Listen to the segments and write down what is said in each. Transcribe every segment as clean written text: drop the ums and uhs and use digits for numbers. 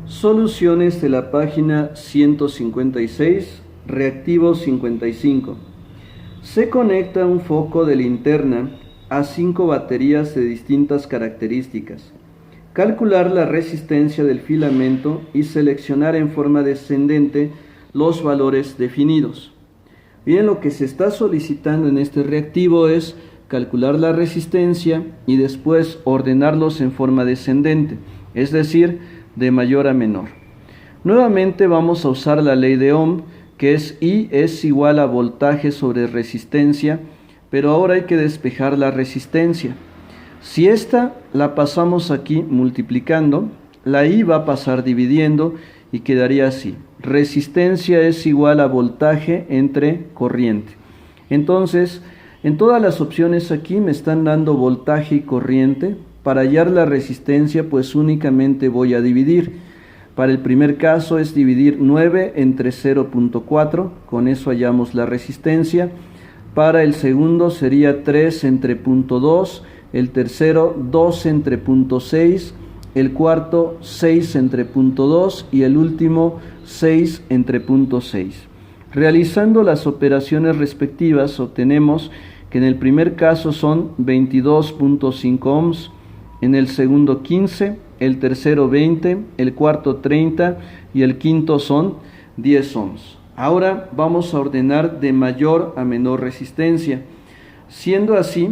Soluciones de la página 156, reactivo 55. Se conecta un foco de linterna a 5 baterías de distintas características. Calcular la resistencia del filamento y seleccionar en forma descendente los valores definidos. Bien, lo que se está solicitando en este reactivo es calcular la resistencia y después ordenarlos en forma descendente, es decir, de mayor a menor. Nuevamente vamos a usar la ley de Ohm, que es I es igual a voltaje sobre resistencia, pero ahora hay que despejar la resistencia. Si esta la pasamos aquí multiplicando, la I va a pasar dividiendo y quedaría así. Resistencia es igual a voltaje entre corriente. Entonces, en todas las opciones aquí me están dando voltaje y corriente. Para hallar la resistencia, pues únicamente voy a dividir. Para el primer caso es dividir 9 entre 0.4, con eso hallamos la resistencia. Para el segundo sería 3 entre 0.2, el tercero 2 entre 0.6, el cuarto 6 entre 0.2 y el último 6 entre 0.6. Realizando las operaciones respectivas obtenemos que en el primer caso son 22.5 ohms, en el segundo 15, el tercero 20, el cuarto 30 y el quinto son 10 ohms. Ahora vamos a ordenar de mayor a menor resistencia. Siendo así,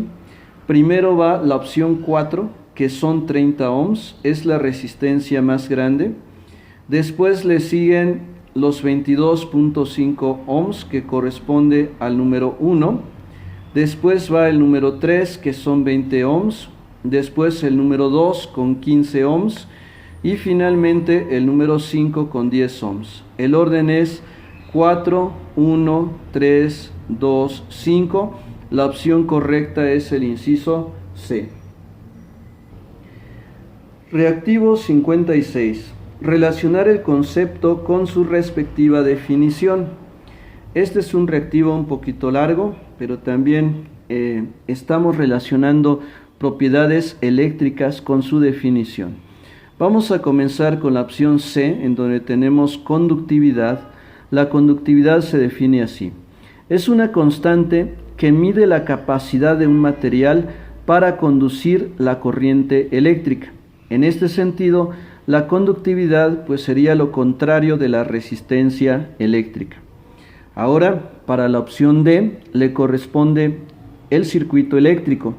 primero va la opción 4, que son 30 ohms, es la resistencia más grande. Después le siguen los 22.5 ohms, que corresponde al número 1. Después va el número 3, que son 20 ohms. Después el número 2 con 15 ohms y finalmente el número 5 con 10 ohms. El orden es 4, 1, 3, 2, 5. La opción correcta es el inciso C. Reactivo 56. Relacionar el concepto con su respectiva definición. Este es un reactivo un poquito largo, pero también estamos relacionando propiedades eléctricas con su definición. Vamos a comenzar con la opción C, en donde tenemos conductividad. La conductividad se define así. Es una constante que mide la capacidad de un material para conducir la corriente eléctrica. En este sentido, la conductividad pues sería lo contrario de la resistencia eléctrica. Ahora, para la opción D, le corresponde el circuito eléctrico,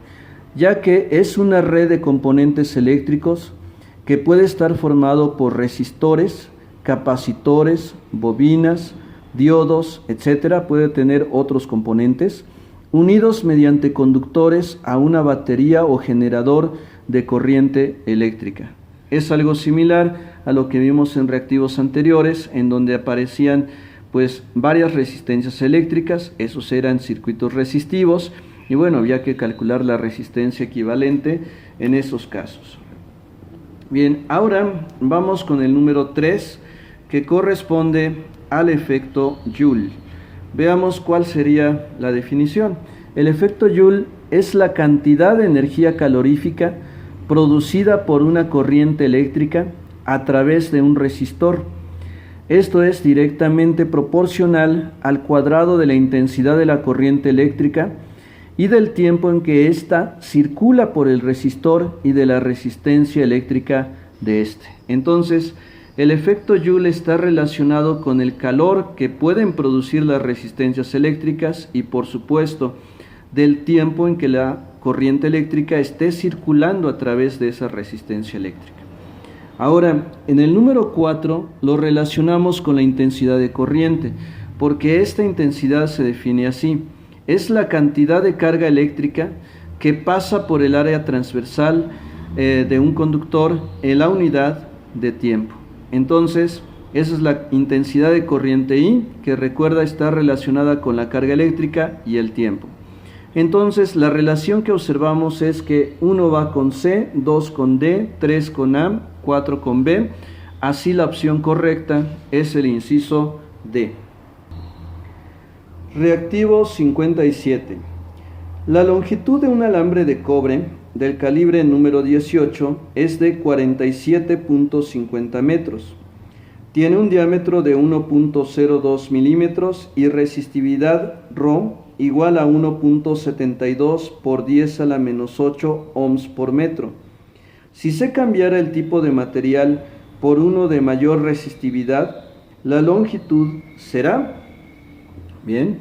ya que es una red de componentes eléctricos que puede estar formado por resistores, capacitores, bobinas, diodos, etc. Puede tener otros componentes, unidos mediante conductores a una batería o generador de corriente eléctrica. Es algo similar a lo que vimos en reactivos anteriores, en donde aparecían pues varias resistencias eléctricas, esos eran circuitos resistivos, y bueno, había que calcular la resistencia equivalente en esos casos. Bien, ahora vamos con el número 3, que corresponde al efecto Joule. Veamos cuál sería la definición. El efecto Joule es la cantidad de energía calorífica producida por una corriente eléctrica a través de un resistor. Esto es directamente proporcional al cuadrado de la intensidad de la corriente eléctrica y del tiempo en que ésta circula por el resistor y de la resistencia eléctrica de este. Entonces, el efecto Joule está relacionado con el calor que pueden producir las resistencias eléctricas y, por supuesto, del tiempo en que la corriente eléctrica esté circulando a través de esa resistencia eléctrica. Ahora, en el número 4 lo relacionamos con la intensidad de corriente, porque esta intensidad se define así. Es la cantidad de carga eléctrica que pasa por el área transversal de un conductor en la unidad de tiempo. Entonces, esa es la intensidad de corriente I, que recuerda estar relacionada con la carga eléctrica y el tiempo. Entonces, la relación que observamos es que 1 va con C, 2 con D, 3 con A, 4 con B. Así la opción correcta es el inciso D. Reactivo 57. La longitud de un alambre de cobre del calibre número 18 es de 47.50 metros. tiene un diámetro de 1.02 milímetros y resistividad Rho igual a 1.72 por 10 a la menos 8 ohms por metro. Si se cambiara el tipo de material por uno de mayor resistividad, la longitud será... Bien,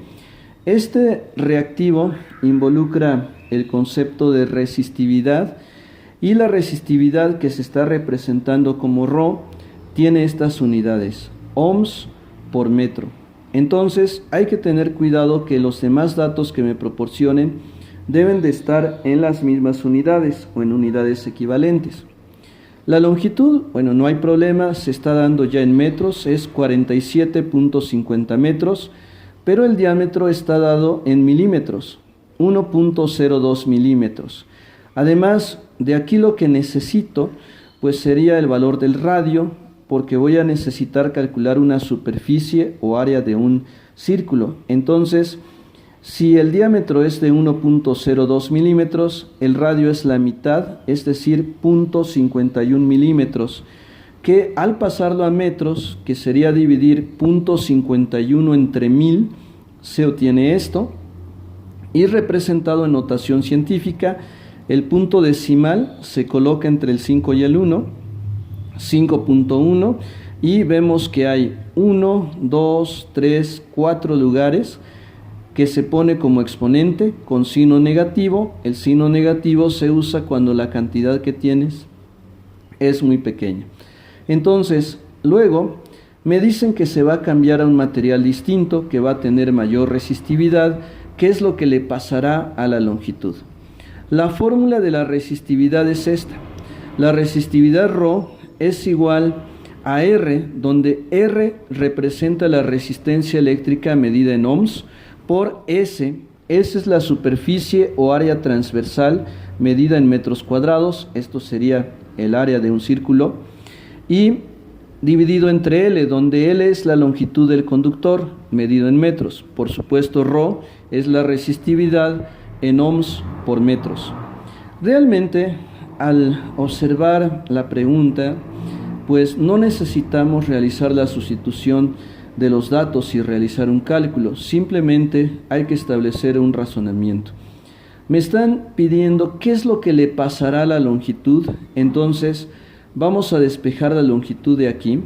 este reactivo involucra el concepto de resistividad y la resistividad que se está representando como Rho tiene estas unidades, ohms por metro. Entonces hay que tener cuidado que los demás datos que me proporcionen deben de estar en las mismas unidades o en unidades equivalentes. La longitud, bueno, no hay problema, se está dando ya en metros, es 47.50 metros, pero el diámetro está dado en milímetros, 1.02 milímetros. Además, de aquí lo que necesito, pues sería el valor del radio, porque voy a necesitar calcular una superficie o área de un círculo. Entonces, si el diámetro es de 1.02 milímetros, el radio es la mitad, es decir, 0.51 milímetros, que al pasarlo a metros, que sería dividir 0.51 entre 1000, se obtiene esto, y representado en notación científica, el punto decimal se coloca entre el 5 y el 1, 5.1, y vemos que hay 1, 2, 3, 4 lugares que se pone como exponente con signo negativo. El signo negativo se usa cuando la cantidad que tienes es muy pequeña. Entonces, luego me dicen que se va a cambiar a un material distinto que va a tener mayor resistividad. ¿Qué es lo que le pasará a la longitud? La fórmula de la resistividad es esta. La resistividad Rho es igual a R, donde R representa la resistencia eléctrica medida en ohms, por S. S es la superficie o área transversal medida en metros cuadrados. Esto sería el área de un círculo. Y dividido entre L, donde L es la longitud del conductor medido en metros. Por supuesto, Rho es la resistividad en ohms por metros. Realmente, al observar la pregunta, pues no necesitamos realizar la sustitución de los datos y realizar un cálculo, simplemente hay que establecer un razonamiento. Me están pidiendo qué es lo que le pasará a la longitud, entonces vamos a despejar la longitud de aquí.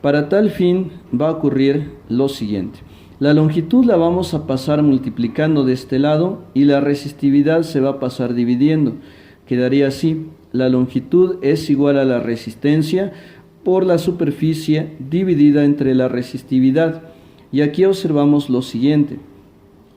Para tal fin va a ocurrir lo siguiente. La longitud la vamos a pasar multiplicando de este lado y la resistividad se va a pasar dividiendo. Quedaría así, la longitud es igual a la resistencia por la superficie dividida entre la resistividad. Y aquí observamos lo siguiente.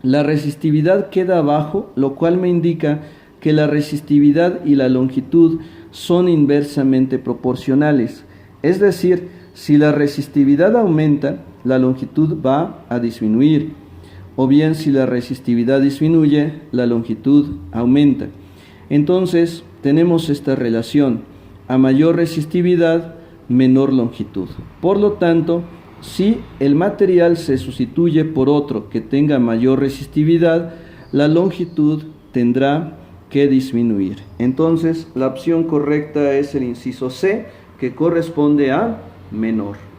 La resistividad queda abajo, lo cual me indica que la resistividad y la longitud son inversamente proporcionales. Es decir, si la resistividad aumenta, la longitud va a disminuir. O bien, si la resistividad disminuye, la longitud aumenta. Entonces, tenemos esta relación. A mayor resistividad, menor longitud. Por lo tanto, si el material se sustituye por otro que tenga mayor resistividad, la longitud tendrá que disminuir. Entonces, la opción correcta es el inciso C, que corresponde a menor.